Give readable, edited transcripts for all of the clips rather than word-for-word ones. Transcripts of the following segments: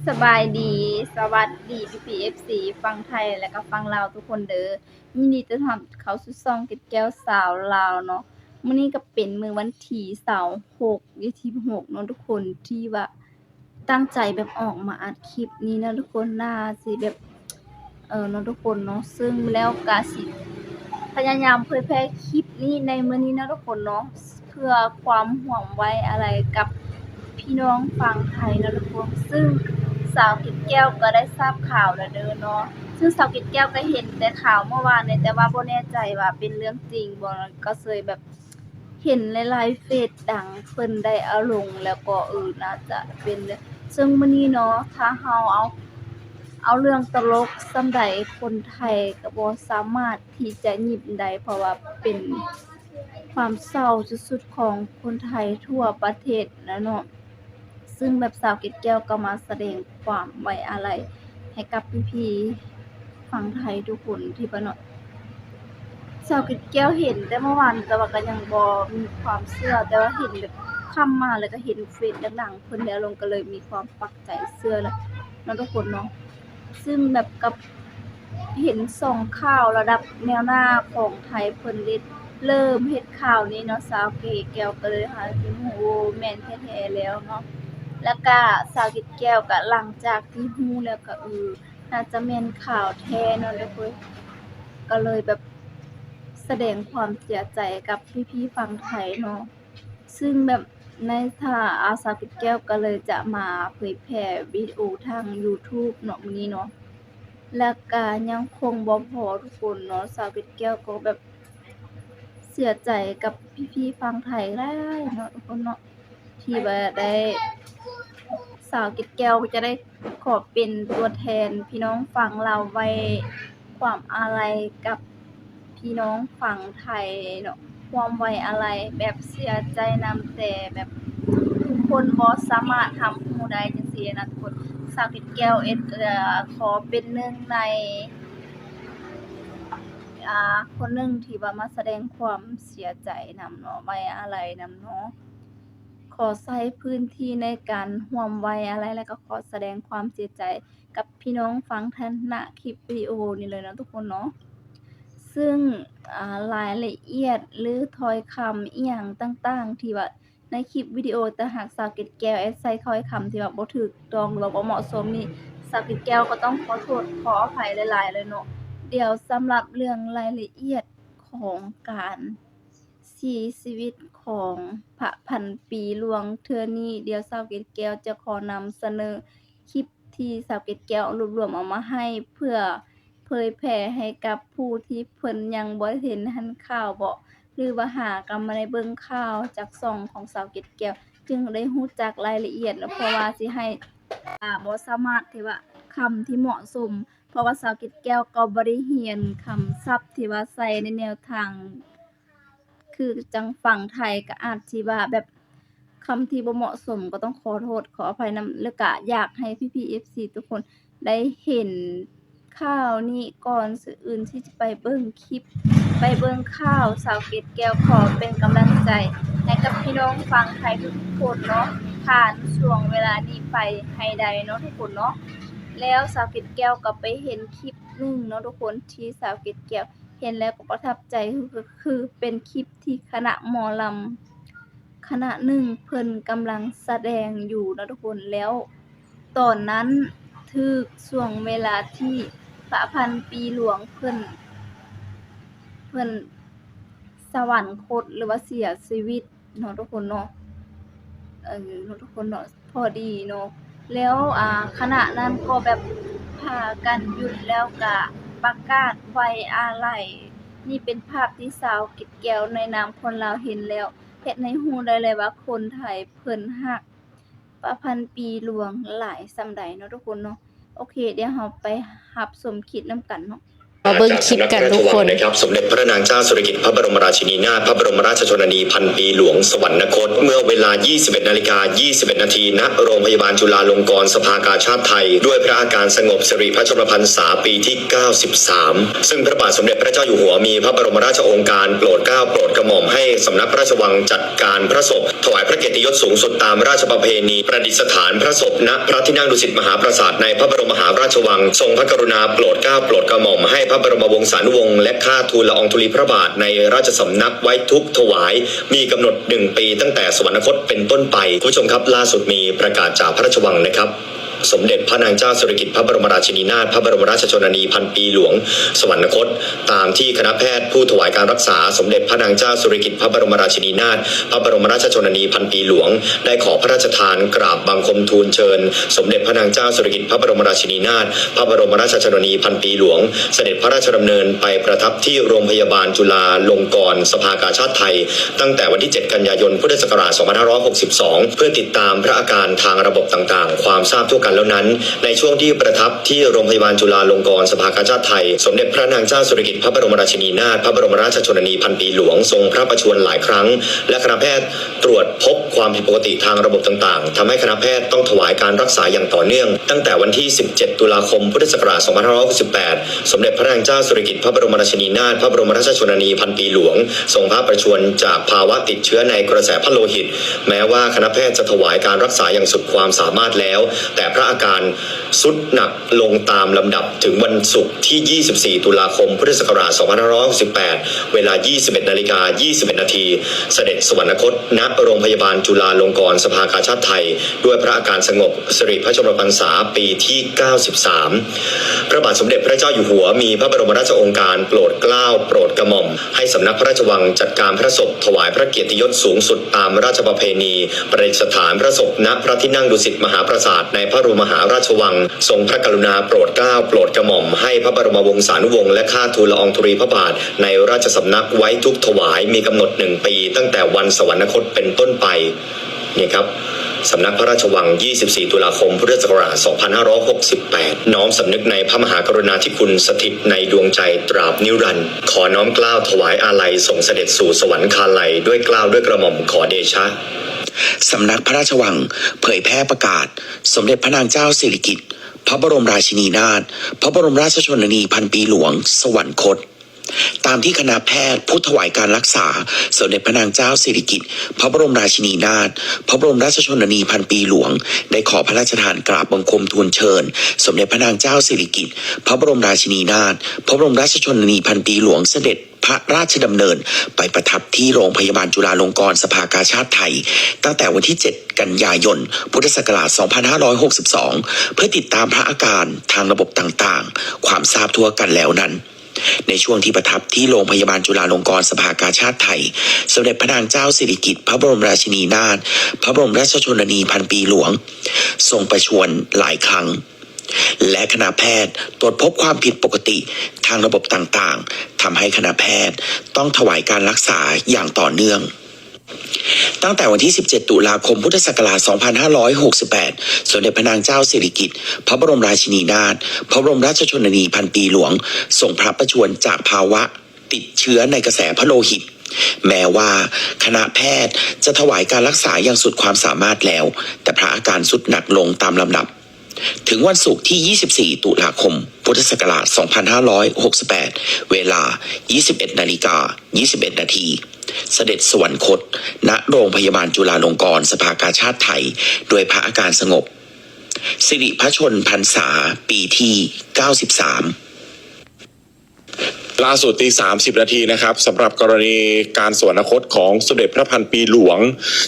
สบายดีสวัสดีพี่ๆ FC ฟังไทยและก็ฟังลาวทุกคนเด้อยินดีต้อนรับเข้าสู่ช่องเก็ดแก้วสาวลาวเนาะมื้อนี้ก็เป็นมื้อวันที่26ยี่สิบหกเนาะทุกคนที่ว่าตั้งใจแบบออกมาอัดคลิปนี้นะทุกคนน่าสิแบบเนาะทุกคนเนาะซึ่งแล้วก็สิพยายามเผยแพร่คลิปนี้ในมื้อนี้นะทุกคนเนาะเพื่อความห่วงไว้อะไรกับพี่น้องฝั่งไทยนะทุกคนซึ่งสาวเกร็ดแก้วก็ได้ทราบข่าวแล้วเด้อเนาะซึ่งสาวเกร็ดแก้วก็เห็นแต่ข่าวเมื่อวานเนี่ยแต่ว่าบ่แน่ใจว่าเป็นเรื่องจริงบ่ก็เลยแบบเห็นหลายๆเฟซดังเพิ่นได้เอาลงแล้วก็น่าจะเป็นเรื่องซึ่งมื้อนี้เนาะถ้าเฮาเอาเรื่องตลกส่ำใดคนไทยก็บ่สามารถที่จะยิ้มได้เพราะว่าเป็นความเศร้าสุดๆของคนไทยทั่วประเทศนะเนาะซึ่งแบบสาวเกร็ดแก้วก็มาแสดงความไว้อาลัยให้กับพี่ๆฝั่งไทยทุกคนที่ว่าเนาะสาวเกร็ดแก้วเห็นแต่เมื่อวานแต่ว่าก็ยังบ่มีความเชื่อแต่ว่าเห็นแบบค่ำมาแล้วก็เห็นเฟซดังๆเพิ่นได้เอาลงก็เลยมีความปักใจเชื่อแล้วเนาะทุกคนเนาะ ซึ่งแบบกับเห็นส่องข่าวระดับแนวหน้าของไทยเพิ่นได้เริ่มเฮ็ดข่าวนี้เนาะสาวเกดแก้วก็เลยหาสิฮู้แม่นแท้ๆแล้วเนาะแล้วก็สาวเกดแก้วก็หลังจากที่ฮู้แล้วก็น่าจะแม่นข่าวแท้เนาะทุกคนก็เลยแบบแสดงความเสียใจกับพี่ๆฝั่งไทยเนาะ ซึ่งแบบในถ้าอาสาปิดแก้วก็เลยจะมาเผยแพร่วิดีโอทางยูทูบเนาะมื้อนี้เนาะแล้วก็ยังคงบ่พอทุกคนเนาะสาวปิดแก้วก็แบบเสียใจกับพี่ๆฝั่งไทยหลายเนาะทุกคนเนาะที่ว่าได้สาวเกร็ดแก้วจะได้ขอเป็นตัวแทนพี่น้องฝั่งลาวไว้ความอาลัยกับพี่น้องฝั่งไทยเนาะความไว้อาลัยแบบเสียใจนำแต่แบบทุกคนบ่สามารถทำฮู้ได้จังซี่นะทุกคนสาวเกร็ดแก้วขอเป็นหนึ่งใน คนหนึ่งที่ว่ามาแสดงความเสียใจนำเนาะไว้อาลัยนำเนาะขอใช้พื้นที่ในการร่วมไว้อาลัยแล้วก็ขอแสดงความเสียใจกับพี่น้องฝั่งไทยณคลิปวิดีโอนี้เลยนะทุกคนเนาะซึ่งรายละเอียดหรือถ้อยคำอิหยังต่างๆที่ว่าในคลิปวิดีโอแต่หากสาวเกร็ดแก้วใช้ถ้อยคำที่ว่าบ่ถูกต้องหรือว่าบ่เหมาะสมนี่สาวเกร็ดแก้วก็ต้องขอโทษขออภัยหลายๆเลยเนาะ เดี๋ยวสำหรับเรื่องรายละเอียดของการเสียชีวิตของพระพันปีหลวงเทื่อนี้เดี๋ยวสาวเกตแก้วจะขอนำเสนอคลิปที่สาวเกตแก้วรวบรวมเอามาให้เพื่อเผยแพร่ให้กับผู้ที่เพิ่นยังบ่เห็นทันข่าวบ่หรือว่าหากำมาได้เบิ่งข่าวจากช่องของสาวเกตแก้วจึงได้รู้จักรายละเอียดเพราะว่าสิให้บ่สามารถที่ว่าคำที่เหมาะสม เพราะว่าสาวเกร็ดแก้วก็บ่ได้เรียนคำศัพท์ที่ว่าใช้ในแนวทางคือจังฝั่งไทยก็อาจสิว่าแบบคำที่บ่เหมาะสมก็ต้องขอโทษขออภัยนำแล้วก็อยากให้พี่ๆ FC ทุกคนได้เห็นข่าวนี้ก่อนสื่ออื่นที่จะไปเบิ่งคลิปไปเบิ่งข่าวสาวเกร็ดแก้วขอเป็นกำลังใจให้กับพี่น้องฝั่งไทยทุกคนเนาะผ่านช่วงเวลานี้ไปให้ได้เนาะทุกคนเนาะ แล้วสาวเกร็ดแก้วก็ไปเห็นคลิปหนึ่งเนาะทุกคนที่สาวเกร็ดแก้วเห็นแล้วก็ประทับใจคือเป็นคลิปที่คณะหมอลำคณะหนึ่งเพิ่นกำลังแสดงอยู่เนาะทุกคนแล้วตอนนั้นถึกช่วงเวลาที่พระพันปีหลวงเพิ่นสวรรคตหรือว่าเสียชีวิตเนาะทุกคนเนาะ เนาะทุกคนเนาะพอดีเนาะแล้วคณะนั้นก็แบบพากันหยุดแล้วก็ประกาศไว้อาลัยนี่เป็นภาพที่สาวเกร็ดแก้วในนามคนลาวเห็นแล้วเฮ็ดให้รู้ได้เลยว่าคนไทยเพิ่นรักประพันธ์ปีหลวงหลายส่ำใดเนาะทุกคนเนาะโอเคเดี๋ยวเราไปรับชมคลิปนำกันเนาะ มาเบิ่งคลิปกันทุกคนนะครับสมเด็จพระนางเจ้าสิริกิติ์พระบรมราชินีนาถพระบรมราชชนนีพันปีหลวงสวรรคตเมื่อเวลา 21:21 นาทีณโรงพยาบาลจุฬาลงกรณ์สภากาชาดไทยด้วยพระอาการสงบสิริพระชนมพรรษาปีที่ 93 ซึ่งพระบาทสมเด็จพระเจ้าอยู่หัวมีพระบรมราชโองการโปรดเกล้าโปรดกระหม่อมให้สำนักพระราชวังจัดการพระศพถวายพระเกียรติยศสูงสุดตามราชประเพณีประดิษฐานพระศพณพระที่นั่งดุสิตมหาปราสาทในพระบรมมหาราชวังทรงพระกรุณาโปรดเกล้าโปรดกระหม่อมให้พระบรมวงศานุวงศ์และข้าทูลละอองธุลีพระบาทในราชสำนักไว้ทุกถวายมีกำหนด1 ปีตั้งแต่สวรรคตเป็นต้นไปคุณผู้ชมครับล่าสุดมีประกาศจากพระราชวังนะครับสมเด็จพระนางเจ้าสิริกิติ์พระบรมราชินีนาถพระบรมราชชนนีพันปีหลวงสวรรคตตามที่คณะแพทย์ผู้ถวายการรักษาสมเด็จพระนางเจ้าสิริกิติ์พระบรมราชินีนาถพระบรมราชชนนีพันปีหลวงได้ขอพระราชทานกราบบังคมทูลเชิญสมเด็จพระนางเจ้าสิริกิติ์พระบรมราชินีนาถพระบรมราชชนนีพันปีหลวงเสด็จพระราชดำเนินไปประทับที่โรงพยาบาลจุฬาลงกรณ์สภากาชาดไทยตั้งแต่วันที่ 7 กันยายนพุทธศักราช 2562 เพื่อติดตามพระอาการทางระบบต่างๆความทราบทั่วกันแล้วนั้นในช่วงที่ประทับที่โรงพยาบาลจุฬาลงกรณ์สภากาชาดไทยสมเด็จพระนางเจ้าสิริกิติ์พระบรมราชินีนาถพระบรมราชชนนีพันปีหลวงทรงพระประชวรหลายครั้งและคณะแพทย์ตรวจพบความผิดปกติทางระบบต่างๆทำให้คณะแพทย์ต้องถวายการรักษาอย่างต่อเนื่องตั้งแต่วันที่ 17 ตุลาคมพุทธศักราช 2568 สมเด็จพระนางเจ้าสิริกิติ์พระบรมราชินีนาถพระบรมราชชนนีพันปีหลวงทรงพระประชวรจากภาวะติดเชื้อในกระแสพระโลหิตแม้ว่าคณะแพทย์จะถวายการรักษาอย่างสุดความสามารถแล้วแต่พระอาการทรุดหนักลงตามลำดับถึงวันศุกร์ที่ 24 ตุลาคมพุทธศักราช 2568 เวลา 21:21 นาทีเสด็จสวรรคตณโรงพยาบาลจุฬาลงกรณ์สภากาชาดไทยด้วยพระอาการสงบสิริพระชนมพรรษาปีที่ 93 พระบาทสมเด็จพระเจ้าอยู่หัวมีพระบรมราชโองการโปรดเกล้าโปรดกระหม่อมให้สำนักพระราชวังจัดการพระศพถวายพระเกียรติยศสูงสุดตามราชประเพณีประดิษฐานพระศพณพระที่นั่งดุสิตมหาปราสาทในพระบรมมหาราชวังทรงพระกรุณาโปรดเกล้าโปรดกระหม่อมให้พระบรมวงศานุวงศ์และข้าทูลละอองธุลีพระบาทในราชสำนักไว้ทุกถวายมีกำหนด1 ปีตั้งแต่วันสวรรคตเป็นต้นไปนี่ครับสำนักพระราชวัง 24 ตุลาคม พุทธศักราช 2568 น้อมสำนึกในพระมหากรุณาธิคุณสถิตในดวงใจตราบนิรันดร์ขอน้อมเกล้าถวายอาลัยส่งเสด็จสู่สวรรคาลัยด้วยเกล้าด้วยกระหม่อมขอเดชะสำนักพระราชวังเผยแพร่ประกาศสมเด็จพระนางเจ้าสิริกิติ์พระบรมราชินีนาถพระบรมราชชนนีพันปีหลวงสวรรคตตามที่คณะแพทย์ผู้ถวายการรักษาสมเด็จพระนางเจ้าสิริกิติ์พระบรมราชินีนาถพระบรมราชชนนีพันปีหลวงได้ขอพระราชทานกราบบังคมทูลเชิญสมเด็จพระนางเจ้าสิริกิติ์พระบรมราชินีนาถพระบรมราชชนนีพันปีหลวงเสด็จพระราชดำเนินไปประทับที่โรงพยาบาลจุฬาลงกรณ์สภากาชาดไทยตั้งแต่วันที่ 7 กันยายน พุทธศักราช 2562 เพื่อติดตามพระอาการทางระบบต่างๆความทราบทั่วกันแล้วนั้นในช่วงที่ประทับที่โรงพยาบาลจุฬาลงกรณ์สภากาชาดไทยสมเด็จพระนางเจ้าสิริกิติ์พระบรมราชินีนาถพระบรมราชชนนีพันปีหลวงทรงประชวรหลายครั้งและคณะแพทย์ตรวจพบความผิดปกติทางระบบต่างๆทำให้คณะแพทย์ต้องถวายการรักษาอย่างต่อเนื่องตั้งแต่วันที่ 17 ตุลาคม พุทธศักราช 2568 สมเด็จพระนางเจ้าสิริกิติ์พระบรมราชินีนาถพระบรมราชชนนีพันปีหลวงทรงพระประชวรจากภาวะติดเชื้อในกระแสพระโลหิตแม้ว่าคณะแพทย์จะถวายการรักษาอย่างสุดความสามารถแล้วแต่พระอาการทรุดหนักลงตามลำดับถึงวันศุกร์ที่ 24 ตุลาคม พุทธศักราช 2568 เวลา 21:21 นาทีเสด็จสวรรคตณโรงพยาบาลจุฬาลงกรณ์สภากาชาดไทยโดยพระอาการสงบสิริพระชนพรรษาปีที่ 93ล่าสุดตี 30 นาทีนะครับสำหรับกรณีการสวรรคตของสมเด็จพระพันปีหลวง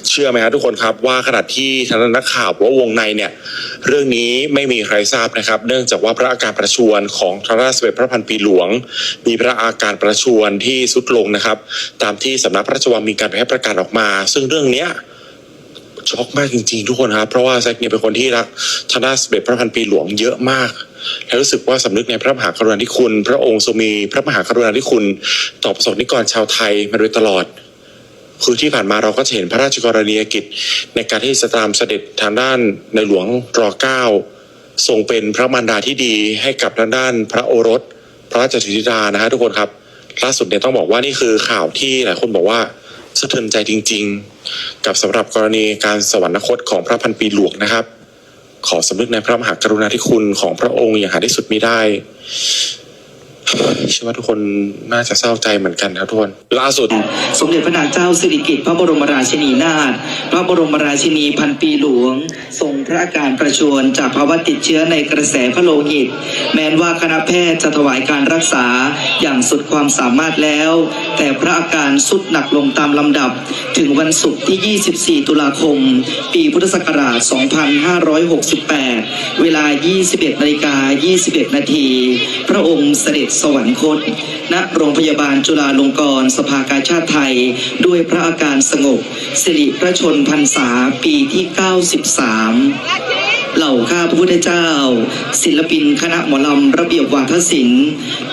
เชื่อไหมครับทุกคนครับว่าขณะที่ทางนักข่าวว่าวงในเนี่ยเรื่องนี้ไม่มีใครทราบนะครับเนื่องจากว่าพระอาการประชวรของทางราชสมเด็จพระพันปีหลวงมีพระอาการประชวรที่ทรุดลงนะครับตามที่สำนักพระราชวังมีการเผยแพร่ประกาศออกมาซึ่งเรื่องเนี้ยช็อกมากจริงๆทุกคนครับเพราะว่าแซคเนี่ยเป็นคนที่รักทางราชสมเด็จพระพันปีหลวงเยอะมากและรู้สึกว่าสำนึกในพระมหากรุณาธิคุณพระองค์ทรงมีพระมหากรุณาธิคุณต่อประสบนิกรชาวไทยมาโดยตลอดคือที่ผ่านมาเราก็จะเห็นพระราชกรณียกิจในการที่จะตามเสด็จทางด้านในหลวงร.9ทรงเป็นพระมารดาที่ดีให้กับทางด้านพระโอรส พระราชธิดานะฮะทุกคนครับล่าสุดเนี่ยต้องบอกว่านี่คือข่าวที่หลายคนบอกว่าสะเทือนใจจริงๆกับสำหรับกรณีการสวรรคตของพระพันปีหลวงนะครับขอสำนึกในพระมหากรุณาธิคุณของพระองค์อย่างหาที่สุดมิได้เชื่อว่าทุกคนน่าจะเศร้าใจเหมือนกันครับทุกคนล่าสุดสมเด็จพระนางเจ้าสิริกิติ์พระบรมราชินีนาถพระบรมราชินีพันปีหลวงทรงพระอาการประชวรจากภาวะติดเชื้อในกระแสพระโลหิตแม้นว่าคณะแพทย์จะถวายการรักษาอย่างสุดความสามารถแล้ว แต่พระอาการสุดหนักลงตามลำดับถึงวันศุกร์ที่ 24 ตุลาคม ปีพุทธศักราช 2568 เวลา 21:21 นาที พระองค์เสด็จสวรรคตณโรงพยาบาลจุฬาลงกรณ์สภากาชาดไทยด้วยพระอาการสงบสิริพระชนพรรษาปีที่ 93 เหล่าข้าพระพุทธเจ้าศิลปินคณะหมอลำระเบียบวาทศิลป์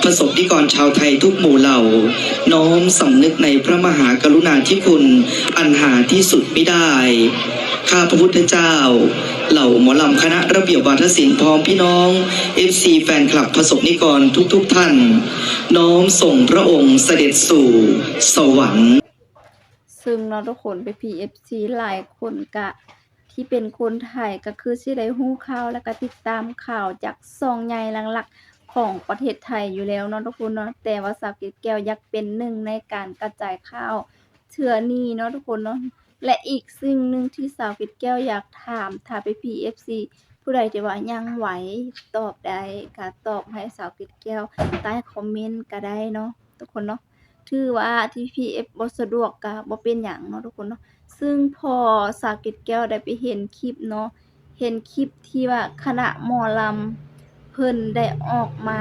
ประสบนิกรชาวไทยทุกหมู่เหล่าน้อมสำนึกในพระมหากรุณาธิคุณอันหาที่สุดไม่ได้ข้าพระพุทธเจ้าเหล่าหมอลำคณะระเบียบวาทศิลป์พร้อมพี่น้อง FC แฟนคลับประสบนิกรทุกท่านน้อมส่งพระองค์เสด็จสู่สวรรค์ ซึ่งเนาะทุกคนไป PFC หลายคนกะที่เป็นคนไทยก็คือสิได้ฮู้ข่าวแล้วก็ติดตามข่าวจากช่องใหญ่หลักๆของประเทศไทยอยู่แล้วเนาะทุกคนเนาะแต่ว่าสาวเกศแก้วอยากเป็นหนึ่งในการกระจายข่าวเทื่อนี้เนาะทุกคนเนาะและอีกสิ่งหนึ่งที่สาวเกศแก้วอยากถามถ้าไป PFC ผู้ใดที่ว่ายังไหวตอบได้ก็ตอบให้สาวเกศแก้วใต้คอมเมนต์ก็ได้เนาะทุกคนเนาะถือว่าที่ PF บ่สะดวกก็บ่เป็นหยังเนาะทุกคนเนาะซึ่งพอสาวเกศแก้วได้ไปเห็นคลิปเนาะเห็นคลิปที่ว่าคณะหมอลำเพิ่นได้ออกมา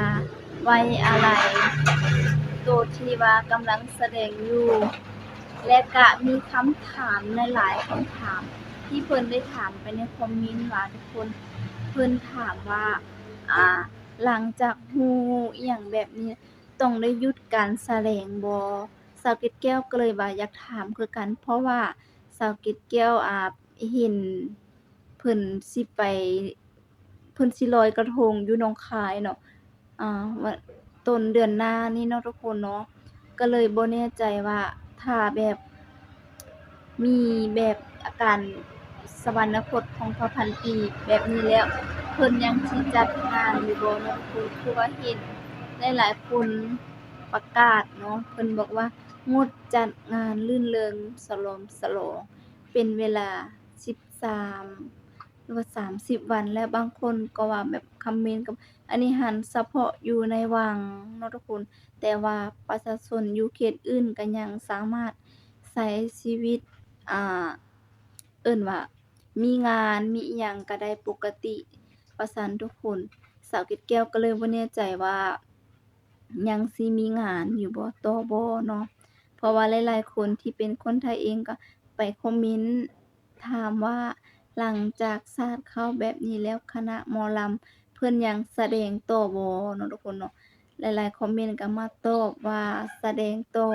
ไว้อาลัยตัวที่ว่ากำลังแสดงอยู่และก็มีคำถามหลายๆคำถามที่เพิ่นได้ถามไปในคอมเมนต์ว่าทุกคนเพิ่นถามว่าหลังจากฮู้อิหยังแบบนี้ต้องได้หยุดการแสดงบ่สาวเกศแก้วก็เลยว่าอยากถามคือกันเพราะว่าสาวเกศแก้วเห็นเพิ่นสิไปเพิ่นสิลอยกระทงอยู่หนองคายเนาะว่าต้นเดือนหน้านี้เนาะทุกคนเนาะก็เลยบ่แน่ใจว่าถ้าแบบมีแบบอาการสวรรคตของพระพันปีแบบนี้แล้วเพิ่นยังสิจัดงานอยู่บ่เนาะทุกคนคือว่าเห็นหลายๆคนประกาศเนาะเพิ่นบอกว่างดจัดงานรื่นเริงฉลองเป็นเวลา13หรือว่า30วันและบางคนก็ว่าแบบคอมเมนต์กับอันนี้หั้นเฉพาะอยู่ในวังเนาะทุกคนแต่ว่าประชาชนอยู่เขตอื่นก็ยังสามารถใช้ชีวิตเอิ้นว่ามีงานมีอิหยังก็ได้ปกติว่าซั่นทุกคนสาวเกศแก้วก็เลยบ่แน่ใจว่ายังสิมีงานอยู่บ่ต่อบ่เนาะเพราะว่าหลายๆคนที่เป็นคนไทยเองก็ไปคอมเมนต์ถามว่าหลังจากทราบข่าวแบบนี้แล้วคณะหมอลำเพิ่นยังแสดงต่อบ่เนาะทุกคนเนาะหลายๆคอมเมนต์ก็มาตอบว่าแสดงต่อ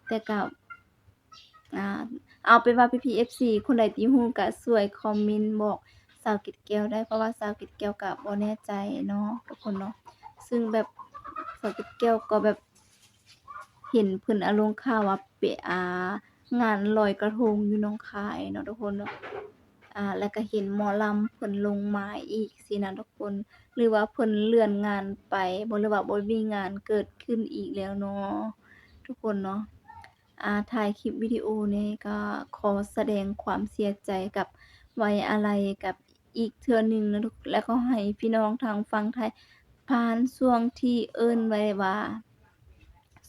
แต่ก็เอาเป็นว่าพี่ๆ FC คนใดที่ฮู้ก็ช่วยคอมเมนต์บอกสาวเกศแก้วได้เพราะว่าสาวเกศแก้วก็บ่แน่ใจเนาะทุกคนเนาะซึ่งแบบสาวเกศแก้วก็แบบเห็นเพิ่นลงข่าวว่าไปงานลอยกระทงอยู่หนองคายเนาะทุกคนเนาะแล้วก็เห็นหมอลำเพิ่นลงมาอีกสินะทุกคนหรือว่าเพิ่นเลื่อนงานไปบ่หรือว่าบ่มีงานเกิดขึ้นอีกแล้วเนาะทุกคนเนาะถ่ายคลิปวิดีโอนี้ก็ขอแสดงความเสียใจกับไว้อาลัยกับอีกเทื่อหนึ่งนะแล้วก็ให้พี่น้องทางฝั่งไทยผ่านช่วงที่เอิ้นไว้ว่า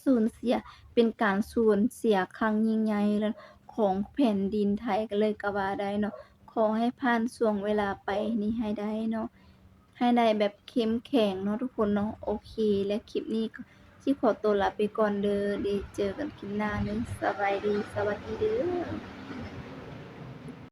สูญเสียเป็นการสูญเสียครั้งยิ่งใหญ่แล้วของแผ่นดินไทยก็เลยก็ว่าได้เนาะขอให้ผ่านช่วงเวลาไปนี้ให้ได้เนาะให้ได้แบบเข้มแข็งเนาะทุกคนเนาะโอเคและคลิปนี้ก็สิขอตัวลาไปก่อนเด้อเดี๋ยวเจอกันคลิปหน้าเด้อสบายดีสวัสดีเด้อ